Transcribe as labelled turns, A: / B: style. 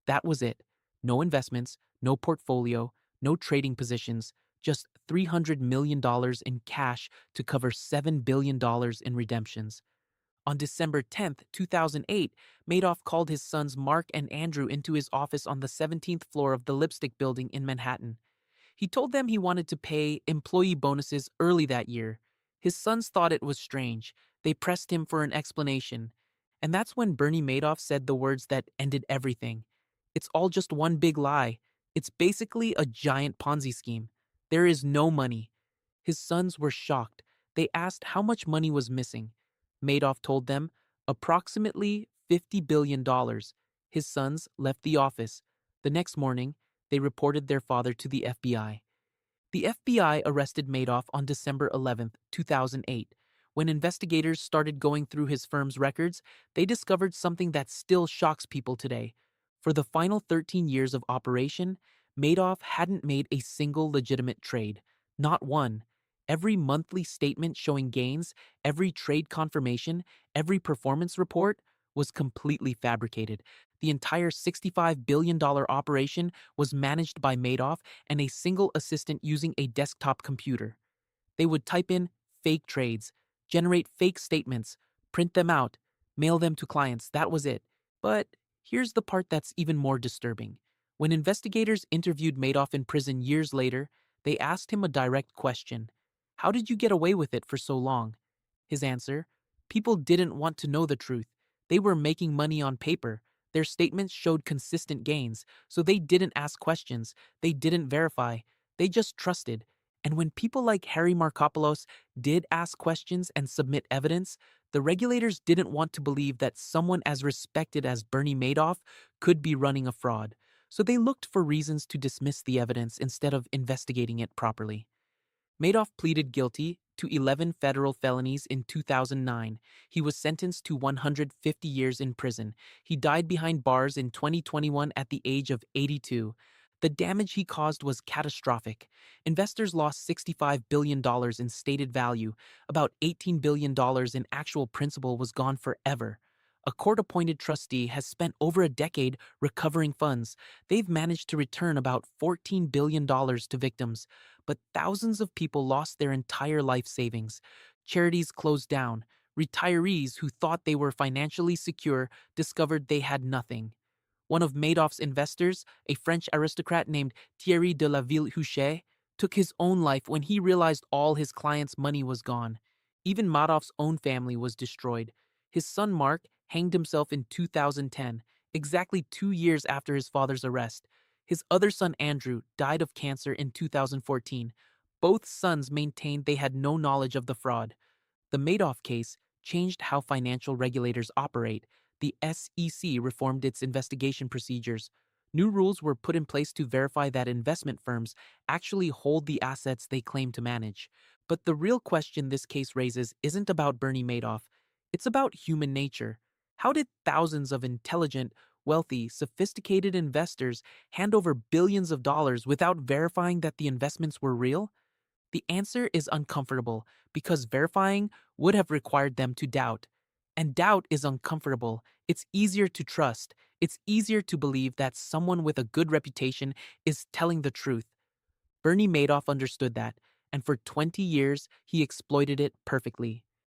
A: That was it. No investments, no portfolio, no trading positions, just $300 million in cash to cover $7 billion in redemptions. On December 10th, 2008, Madoff called his sons Mark and Andrew into his office on the 17th floor of the Lipstick Building in Manhattan. He told them he wanted to pay employee bonuses early that year. His sons thought it was strange. They pressed him for an explanation. And that's when Bernie Madoff said the words that ended everything. It's all just one big lie. It's basically a giant Ponzi scheme. There is no money. His sons were shocked. They asked how much money was missing. Madoff told them approximately $50 billion. His sons left the office. The next morning, they reported their father to the FBI. The FBI arrested Madoff on December 11th, 2008. When investigators started going through his firm's records, they discovered something that still shocks people today. For the final 13 years of operation, Madoff hadn't made a single legitimate trade. Not one. Every monthly statement showing gains, every trade confirmation, every performance report was completely fabricated. The entire $65 billion operation was managed by Madoff and a single assistant using a desktop computer. They would type in fake trades, generate fake statements, print them out, mail them to clients. That was it. But here's the part that's even more disturbing. When investigators interviewed Madoff in prison years later, they asked him a direct question. How did you get away with it for so long? His answer, people didn't want to know the truth. They were making money on paper. Their statements showed consistent gains, so they didn't ask questions. They didn't verify. They just trusted. And when people like Harry Markopoulos did ask questions and submit evidence, the regulators didn't want to believe that someone as respected as Bernie Madoff could be running a fraud. So they looked for reasons to dismiss the evidence instead of investigating it properly. Madoff pleaded guilty to 11 federal felonies in 2009. He was sentenced to 150 years in prison. He died behind bars in 2021 at the age of 82. The damage he caused was catastrophic. Investors lost $65 billion in stated value. About $18 billion in actual principal was gone forever. A court-appointed trustee has spent over a decade recovering funds. They've managed to return about $14 billion to victims, but thousands of people lost their entire life savings. Charities closed down. Retirees who thought they were financially secure discovered they had nothing. One of Madoff's investors, a French aristocrat named Thierry de la Ville-Huchet, took his own life when he realized all his clients' money was gone. Even Madoff's own family was destroyed. His son Mark hanged himself in 2010, exactly 2 years after his father's arrest. His other son Andrew died of cancer in 2014. Both sons maintained they had no knowledge of the fraud. The Madoff case changed how financial regulators operate. The SEC reformed its investigation procedures. New rules were put in place to verify that investment firms actually hold the assets they claim to manage. But the real question this case raises isn't about Bernie Madoff. It's about human nature. How did thousands of intelligent, wealthy, sophisticated investors hand over billions of dollars without verifying that the investments were real? The answer is uncomfortable because verifying would have required them to doubt. And doubt is uncomfortable. It's easier to trust. It's easier to believe that someone with a good reputation is telling the truth. Bernie Madoff understood that, and for 20 years he exploited it perfectly.